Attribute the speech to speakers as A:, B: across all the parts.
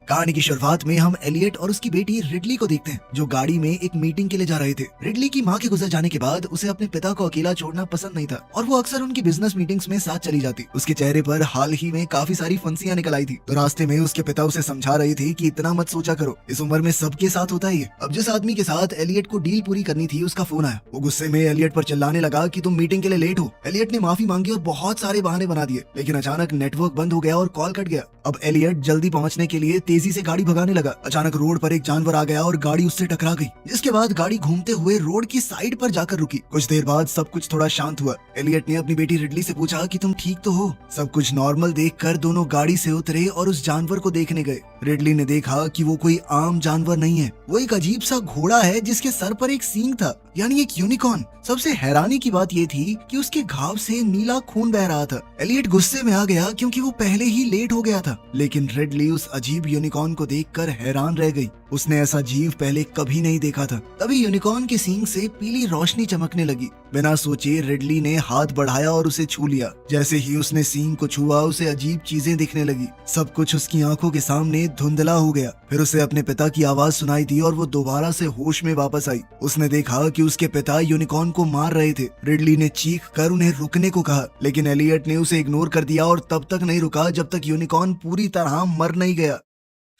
A: कहानी की शुरुआत में हम एलियट और उसकी बेटी रिडली को देखते हैं, जो गाड़ी में एक मीटिंग के लिए जा रहे थे। रिडली की मां के गुजर जाने के बाद उसे अपने पिता को अकेला छोड़ना पसंद नहीं था और वो अक्सर उनकी बिजनेस मीटिंग्स में साथ चली जाती। उसके चेहरे पर हाल ही में काफी सारी फंसियां निकल आई थी, तो रास्ते में उसके पिता उसे समझा रहे थे कि इतना मत सोचा करो, इस उम्र में सबके साथ होता ही है। अब जिस आदमी के साथ एलियट को डील पूरी करनी थी उसका फोन आया। वो गुस्से में एलियट पर चिल्लाने लगा कि तुम मीटिंग के लिए लेट हो। एलियट ने माफी मांगी और बहुत सारे बहाने बना दिए, लेकिन अचानक नेटवर्क बंद हो गया और कॉल कट गया। अब एलियट जल्दी पहुंचने के लिए तेजी से गाड़ी भगाने लगा। अचानक रोड पर एक जानवर आ गया और गाड़ी उससे टकरा गई, जिसके बाद गाड़ी घूमते हुए रोड की साइड पर जाकर रुकी। कुछ देर बाद सब कुछ थोड़ा शांत हुआ। एलियट ने अपनी बेटी रिडली से पूछा कि तुम ठीक तो हो। सब कुछ नॉर्मल देखकर दोनों गाड़ी से उतरे और उस जानवर को देखने गए। रिडली ने देखा कि वो कोई आम जानवर नहीं है, वो एक अजीब सा घोड़ा है जिसके सर पर एक सींग था, यानी एक यूनिकॉर्न। सबसे हैरानी की बात ये थी कि उसके घाव से नीला खून बह रहा था। एलियट गुस्से में आ गया क्योंकि वो पहले ही लेट हो गया था, लेकिन रिडली उस अजीब यूनिकॉर्न को देखकर हैरान रह गई। उसने ऐसा जीव पहले कभी नहीं देखा था। तभी यूनिकॉर्न के सींग से पीली रोशनी चमकने लगी। बिना सोचे रिडली ने हाथ बढ़ाया और उसे छू लिया। जैसे ही उसने सींग को छुआ उसे अजीब चीजें दिखने लगी। सब कुछ उसकी आंखों के सामने धुंधला हो गया। फिर उसे अपने पिता की आवाज सुनाई दी और वो दोबारा से होश में वापस आई। उसने देखा कि उसके पिता यूनिकॉर्न को मार रहे थे। रिडली ने चीख कर उन्हें रुकने को कहा, लेकिन एलियट ने उसे इग्नोर कर दिया और तब तक नहीं रुका जब तक यूनिकॉर्न पूरी तरह मर नहीं गया।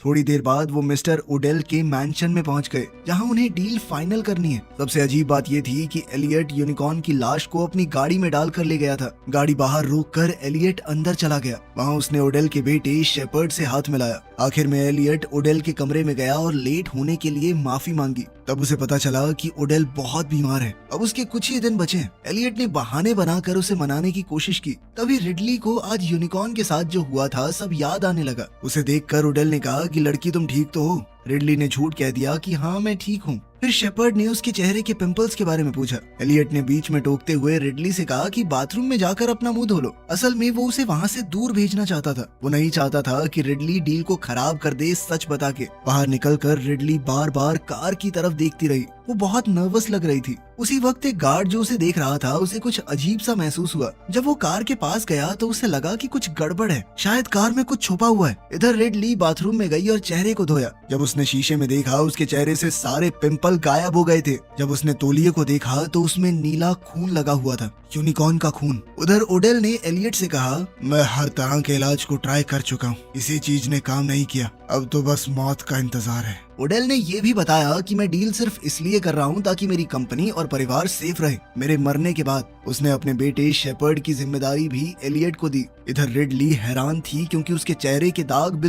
A: थोड़ी देर बाद वो मिस्टर ओडेल के मैंशन में पहुंच गए, जहां उन्हें डील फाइनल करनी है। सबसे अजीब बात ये थी कि एलियट यूनिकॉर्न की लाश को अपनी गाड़ी में डालकर ले गया था। गाड़ी बाहर रोककर एलियट अंदर चला गया। वहां उसने ओडेल के बेटे शेपर्ड से हाथ मिलाया। आखिर में एलियट ओडेल के कमरे में गया और लेट होने के लिए माफी मांगी। तब उसे पता चला कि ओडेल बहुत बीमार है, अब उसके कुछ ही दिन बचे हैं। एलियट ने बहाने बनाकर उसे मनाने की कोशिश की। तभी रिडली को आज यूनिकॉर्न के साथ जो हुआ था सब याद आने लगा। उसे देखकर ओडेल ने कहा कि लड़की तुम ठीक तो हो? रिडली ने झूठ कह दिया कि हाँ मैं ठीक हूँ। फिर शेपर्ड ने उसके चेहरे के पिंपल्स के बारे में पूछा। एलियट ने बीच में टोकते हुए रिडली से कहा कि बाथरूम में जाकर अपना मुंह धो लो। असल में वो उसे वहाँ से दूर भेजना चाहता था। वो नहीं चाहता था कि रिडली डील को खराब कर दे सच बता के। बाहर निकलकर रिडली बार बार कार की तरफ देखती रही। वो बहुत नर्वस लग रही थी। उसी वक्त एक गार्ड जो उसे देख रहा था उसे कुछ अजीब सा महसूस हुआ। जब वो कार के पास गया तो उसे लगा कि कुछ गड़बड़ है, शायद कार में कुछ छुपा हुआ है। इधर रिडली बाथरूम में गई और चेहरे को धोया। जब उसने शीशे में देखा उसके चेहरे से सारे पिंपल गायब हो गए थे। जब उसने तौलिए को देखा तो उसमें नीला खून लगा हुआ था, यूनिकॉर्न का खून। उधर ओडेल ने एलियट से कहा, मैं हर तरह के इलाज को ट्राई कर चुका हूँ, किसी चीज ने काम नहीं किया, अब तो बस मौत का इंतजार है। ओडेल ने ये भी बताया कि मैं डील सिर्फ इसलिए कर रहा हूँ ताकि मेरी कंपनी और परिवार सेफ रहे मेरे मरने के बाद। उसने अपने बेटे शेपर्ड की जिम्मेदारी भी एलियट को दी। इधर रिडली हैरान थी क्योंकि उसके चेहरे के दाग बिल्कुल